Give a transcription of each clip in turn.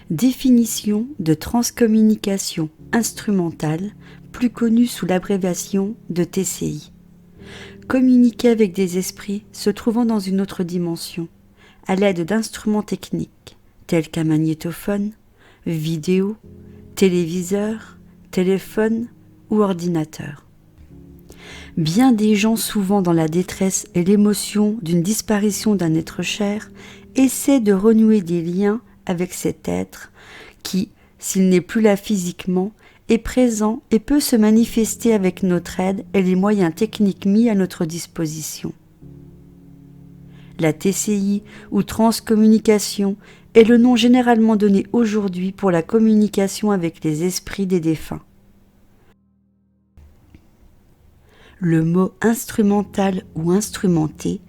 Définition de transcommunication instrumentale, plus connue sous l'abréviation de TCI. Communiquer avec des esprits se trouvant dans une autre dimension, à l'aide d'instruments techniques, tels qu'un magnétophone, vidéo, téléviseur, téléphone ou ordinateur. Bien des gens, souvent dans la détresse et l'émotion d'une disparition d'un être cher, essaient de renouer des liens avec cet être qui, s'il n'est plus là physiquement, est présent et peut se manifester avec notre aide et les moyens techniques mis à notre disposition. La TCI ou transcommunication est le nom généralement donné aujourd'hui pour la communication avec les esprits des défunts. Le mot instrumental ou instrumenté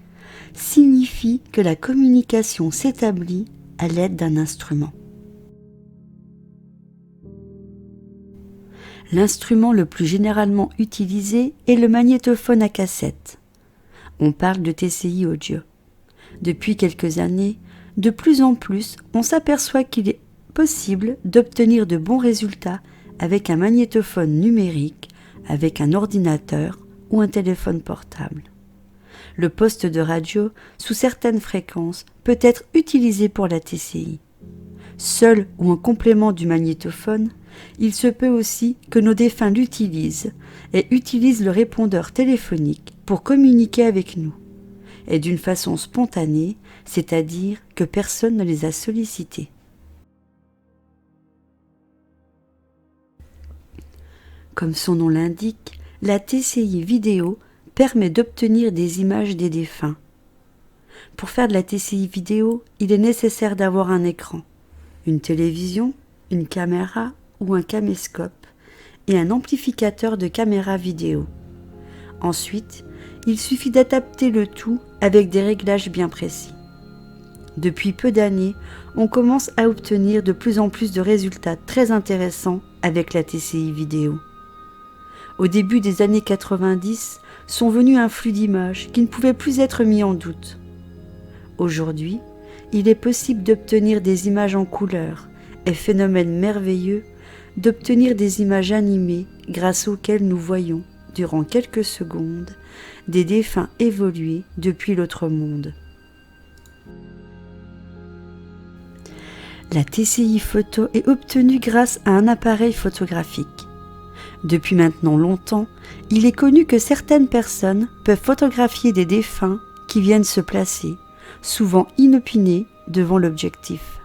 signifie que la communication s'établit à l'aide d'un instrument. L'instrument le plus généralement utilisé est le magnétophone à cassette. On parle de TCI audio. Depuis quelques années, de plus en plus, on s'aperçoit qu'il est possible d'obtenir de bons résultats avec un magnétophone numérique, avec un ordinateur ou un téléphone portable. Le poste de radio, sous certaines fréquences, peut être utilisé pour la TCI. Seul ou en complément du magnétophone, il se peut aussi que nos défunts l'utilisent et utilisent le répondeur téléphonique pour communiquer avec nous, et d'une façon spontanée, c'est-à-dire que personne ne les a sollicités. Comme son nom l'indique, la TCI vidéo permet d'obtenir des images des défunts. Pour faire de la TCI vidéo, il est nécessaire d'avoir un écran, une télévision, une caméra ou un caméscope et un amplificateur de caméra vidéo. Ensuite, il suffit d'adapter le tout avec des réglages bien précis. Depuis peu d'années, on commence à obtenir de plus en plus de résultats très intéressants avec la TCI vidéo. Au début des années 90, sont venus un flux d'images qui ne pouvait plus être mis en doute. Aujourd'hui, il est possible d'obtenir des images en couleur et phénomène merveilleux d'obtenir des images animées grâce auxquelles nous voyons, durant quelques secondes, des défunts évoluer depuis l'autre monde. La TCI photo est obtenue grâce à un appareil photographique. Depuis maintenant longtemps, il est connu que certaines personnes peuvent photographier des défunts qui viennent se placer, souvent inopinés, devant l'objectif.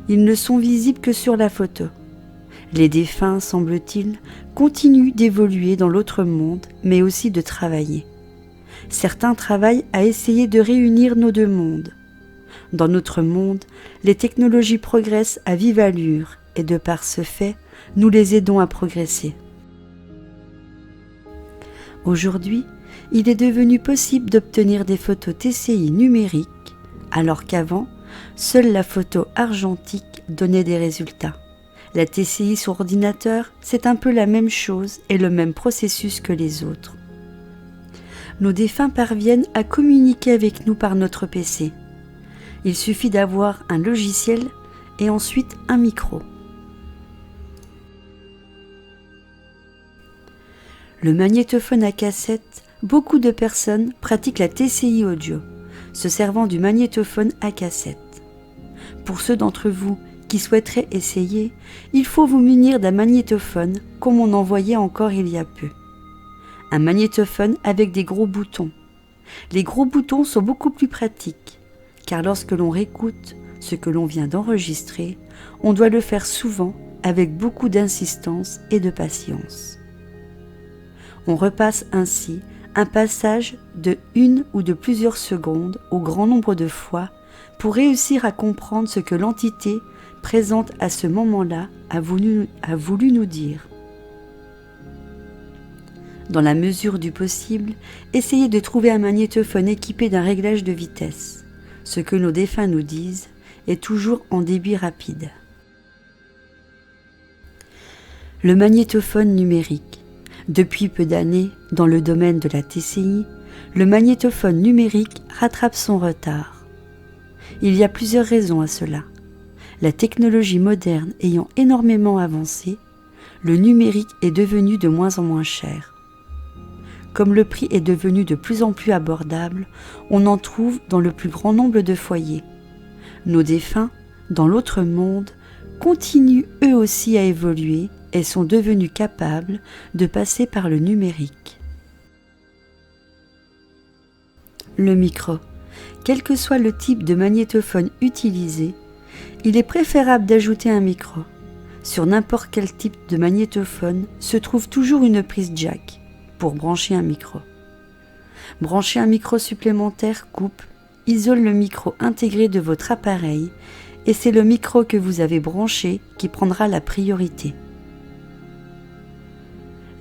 Ils ne sont visibles que sur la photo. Les défunts, semble-t-il, continuent d'évoluer dans l'autre monde, mais aussi de travailler. Certains travaillent à essayer de réunir nos deux mondes. Dans notre monde, les technologies progressent à vive allure et de par ce fait, nous les aidons à progresser. Aujourd'hui, il est devenu possible d'obtenir des photos TCI numériques, alors qu'avant, seule la photo argentique donnait des résultats. La TCI sur ordinateur, c'est un peu la même chose et le même processus que les autres. Nos défunts parviennent à communiquer avec nous par notre PC. Il suffit d'avoir un logiciel et ensuite un micro. Le magnétophone à cassette, beaucoup de personnes pratiquent la TCI audio, se servant du magnétophone à cassette. Pour ceux d'entre vous qui souhaiteraient essayer, il faut vous munir d'un magnétophone comme on en voyait encore il y a peu. Un magnétophone avec des gros boutons. Les gros boutons sont beaucoup plus pratiques, car lorsque l'on réécoute ce que l'on vient d'enregistrer, on doit le faire souvent avec beaucoup d'insistance et de patience. On repasse ainsi un passage de 1 ou de plusieurs secondes au grand nombre de fois pour réussir à comprendre ce que l'entité présente à ce moment-là a voulu nous dire. Dans la mesure du possible, essayez de trouver un magnétophone équipé d'un réglage de vitesse. Ce que nos défunts nous disent est toujours en débit rapide. Le magnétophone numérique. Depuis peu d'années, dans le domaine de la TCI, le magnétophone numérique rattrape son retard. Il y a plusieurs raisons à cela. La technologie moderne ayant énormément avancé, le numérique est devenu de moins en moins cher. Comme le prix est devenu de plus en plus abordable, on en trouve dans le plus grand nombre de foyers. Nos défunts, dans l'autre monde, continuent eux aussi à évoluer et sont devenus capables de passer par le numérique. Le micro. Quel que soit le type de magnétophone utilisé, il est préférable d'ajouter un micro. Sur n'importe quel type de magnétophone se trouve toujours une prise jack pour brancher un micro. Brancher un micro supplémentaire coupe, isole le micro intégré de votre appareil et c'est le micro que vous avez branché qui prendra la priorité.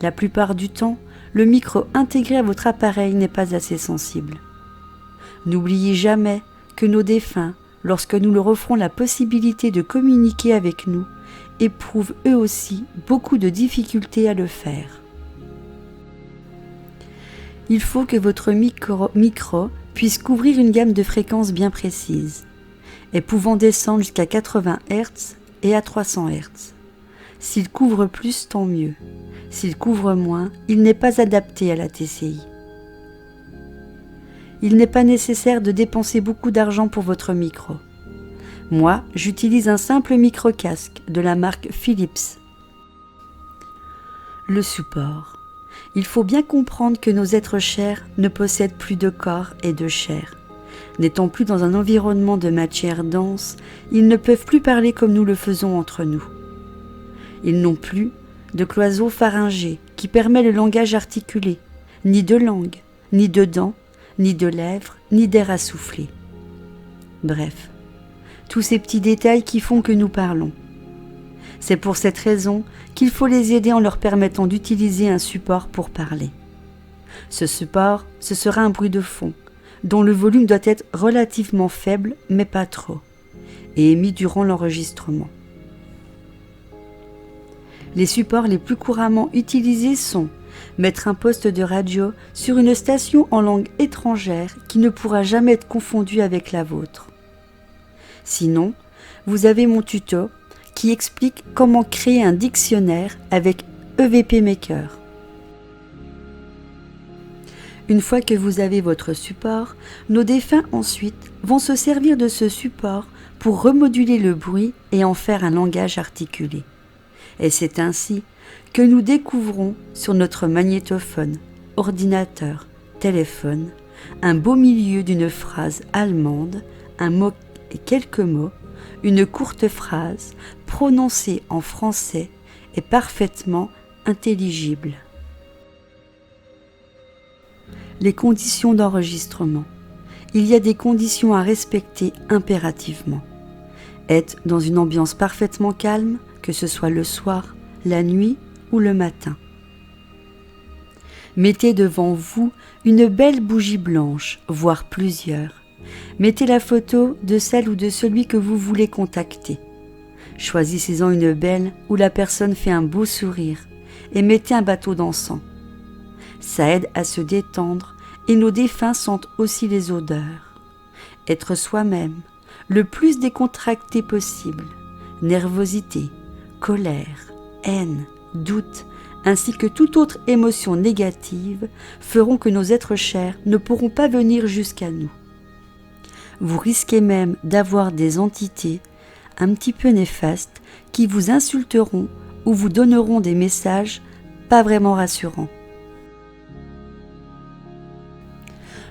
La plupart du temps, le micro intégré à votre appareil n'est pas assez sensible. N'oubliez jamais que nos défunts, lorsque nous leur offrons la possibilité de communiquer avec nous, éprouvent eux aussi beaucoup de difficultés à le faire. Il faut que votre micro puisse couvrir une gamme de fréquences bien précise, et pouvant descendre jusqu'à 80 Hz et à 300 Hz. S'il couvre plus, tant mieux. S'il couvre moins, il n'est pas adapté à la TCI. Il n'est pas nécessaire de dépenser beaucoup d'argent pour votre micro. Moi, j'utilise un simple micro-casque de la marque Philips. Le support. Il faut bien comprendre que nos êtres chers ne possèdent plus de corps et de chair. N'étant plus dans un environnement de matière dense, ils ne peuvent plus parler comme nous le faisons entre nous. Ils n'ont plus de cloison pharyngée qui permet le langage articulé, ni de langue, ni de dents, ni de lèvres, ni d'air à souffler. Bref, tous ces petits détails qui font que nous parlons. C'est pour cette raison qu'il faut les aider en leur permettant d'utiliser un support pour parler. Ce support, ce sera un bruit de fond, dont le volume doit être relativement faible, mais pas trop, et émis durant l'enregistrement. Les supports les plus couramment utilisés sont mettre un poste de radio sur une station en langue étrangère qui ne pourra jamais être confondue avec la vôtre. Sinon, vous avez mon tuto qui explique comment créer un dictionnaire avec EVP Maker. Une fois que vous avez votre support, nos défunts ensuite vont se servir de ce support pour remoduler le bruit et en faire un langage articulé. Et c'est ainsi que nous découvrons sur notre magnétophone, ordinateur, téléphone, un beau milieu d'une phrase allemande, un mot et quelques mots, une courte phrase prononcée en français et parfaitement intelligible. Les conditions d'enregistrement. Il y a des conditions à respecter impérativement. Être dans une ambiance parfaitement calme, que ce soit le soir, la nuit ou le matin. Mettez devant vous une belle bougie blanche, voire plusieurs. Mettez la photo de celle ou de celui que vous voulez contacter. Choisissez-en une belle où la personne fait un beau sourire et mettez un bateau d'encens. Ça aide à se détendre et nos défunts sentent aussi les odeurs. Être soi-même, le plus décontracté possible. Nervosité, colère, haine, doute, ainsi que toute autre émotion négative feront que nos êtres chers ne pourront pas venir jusqu'à nous. Vous risquez même d'avoir des entités un petit peu néfastes qui vous insulteront ou vous donneront des messages pas vraiment rassurants.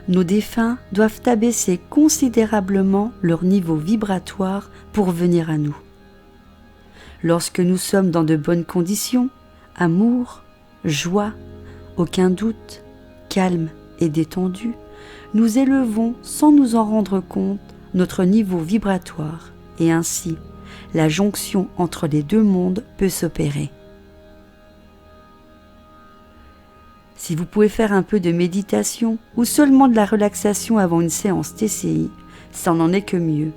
Nos défunts doivent abaisser considérablement leur niveau vibratoire pour venir à nous. Lorsque nous sommes dans de bonnes conditions, amour, joie, aucun doute, calme et détendu, nous élevons sans nous en rendre compte notre niveau vibratoire et ainsi la jonction entre les deux mondes peut s'opérer. Si vous pouvez faire un peu de méditation ou seulement de la relaxation avant une séance TCI, ça n'en est que mieux.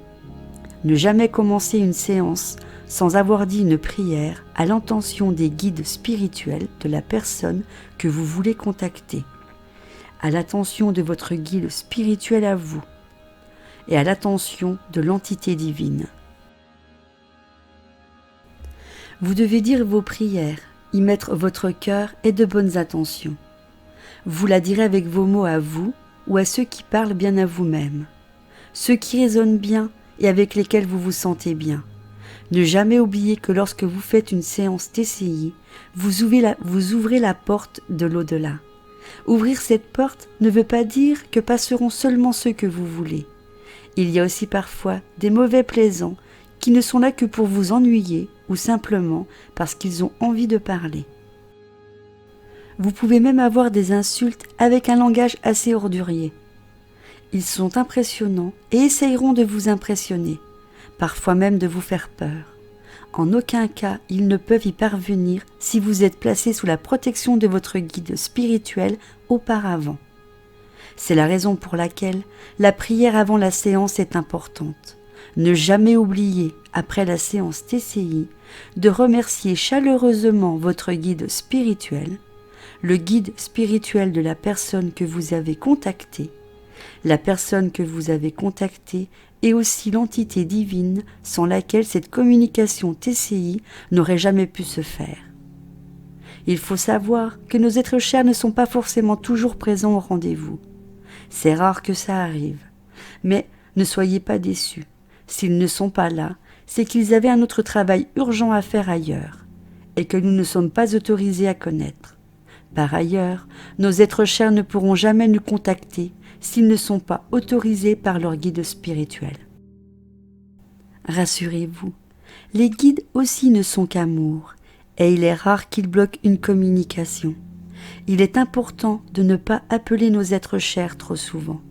Ne jamais commencer une séance sans avoir dit une prière à l'intention des guides spirituels de la personne que vous voulez contacter, à l'attention de votre guide spirituel à vous et à l'attention de l'entité divine. Vous devez dire vos prières, y mettre votre cœur et de bonnes intentions. Vous la direz avec vos mots à vous ou à ceux qui parlent bien à vous-même, ceux qui résonnent bien et avec lesquels vous vous sentez bien. Ne jamais oublier que lorsque vous faites une séance TCI, vous ouvrez la porte de l'au-delà. Ouvrir cette porte ne veut pas dire que passeront seulement ceux que vous voulez. Il y a aussi parfois des mauvais plaisants qui ne sont là que pour vous ennuyer ou simplement parce qu'ils ont envie de parler. Vous pouvez même avoir des insultes avec un langage assez ordurier. Ils sont impressionnants et essayeront de vous impressionner, parfois même de vous faire peur. En aucun cas, ils ne peuvent y parvenir si vous êtes placé sous la protection de votre guide spirituel auparavant. C'est la raison pour laquelle la prière avant la séance est importante. Ne jamais oublier, après la séance TCI, de remercier chaleureusement votre guide spirituel, le guide spirituel de la personne que vous avez contactée. La personne que vous avez contactée est aussi l'entité divine sans laquelle cette communication TCI n'aurait jamais pu se faire. Il faut savoir que nos êtres chers ne sont pas forcément toujours présents au rendez-vous. C'est rare que ça arrive, mais ne soyez pas déçus. S'ils ne sont pas là, c'est qu'ils avaient un autre travail urgent à faire ailleurs, et que nous ne sommes pas autorisés à connaître. Par ailleurs, nos êtres chers ne pourront jamais nous contacter s'ils ne sont pas autorisés par leur guide spirituel. Rassurez-vous, les guides aussi ne sont qu'amour, et il est rare qu'ils bloquent une communication. Il est important de ne pas appeler nos êtres chers trop souvent.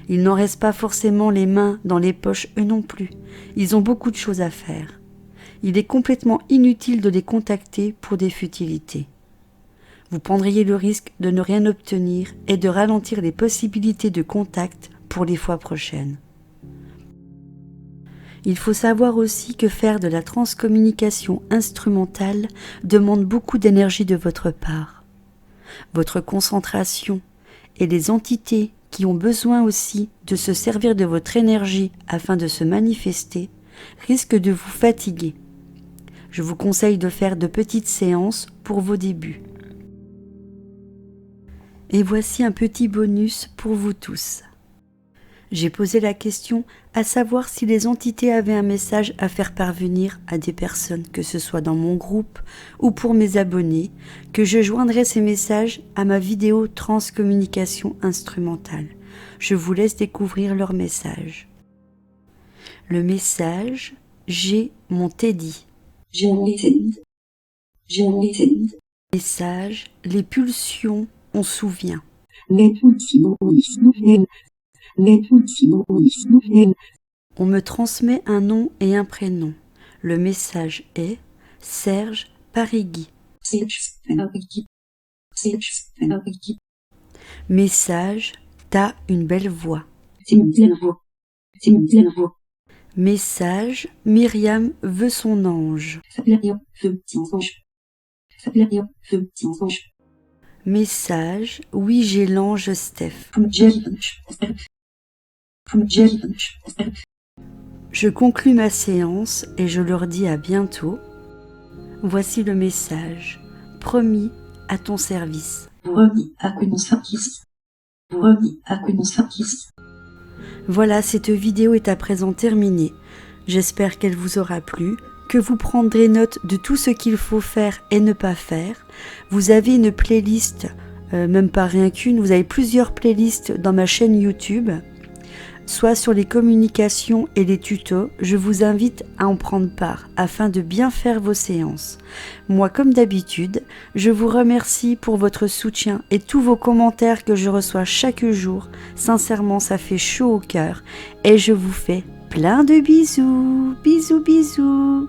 Ils n'en restent pas forcément les mains dans les poches eux non plus, ils ont beaucoup de choses à faire. Il est complètement inutile de les contacter pour des futilités. Vous prendriez le risque de ne rien obtenir et de ralentir les possibilités de contact pour les fois prochaines. Il faut savoir aussi que faire de la transcommunication instrumentale demande beaucoup d'énergie de votre part. Votre concentration et les entités qui ont besoin aussi de se servir de votre énergie afin de se manifester risquent de vous fatiguer. Je vous conseille de faire de petites séances pour vos débuts. Et voici un petit bonus pour vous tous. J'ai posé la question à savoir si les entités avaient un message à faire parvenir à des personnes, que ce soit dans mon groupe ou pour mes abonnés, que je joindrai ces messages à ma vidéo transcommunication instrumentale. Je vous laisse découvrir leur message. Le message « J'ai mon Teddy ». Message « Les pulsions, on se souvient ». On me transmet un nom et un prénom. Le message est Serge Parigui. Message T'as une belle voix. Message Myriam veut son ange. Message Oui, j'ai l'ange Steph. Je conclus ma séance et je leur dis à bientôt. Voici le message. Promis, à ton service. Voilà, cette vidéo est à présent terminée. J'espère qu'elle vous aura plu, que vous prendrez note de tout ce qu'il faut faire et ne pas faire. Vous avez une playlist, même pas rien qu'une, vous avez plusieurs playlists dans ma chaîne YouTube, soit sur les communications et les tutos. Je vous invite à en prendre part afin de bien faire vos séances. Moi, comme d'habitude, je vous remercie pour votre soutien et tous vos commentaires que je reçois chaque jour. Sincèrement, ça fait chaud au cœur et je vous fais plein de bisous. Bisous, bisous.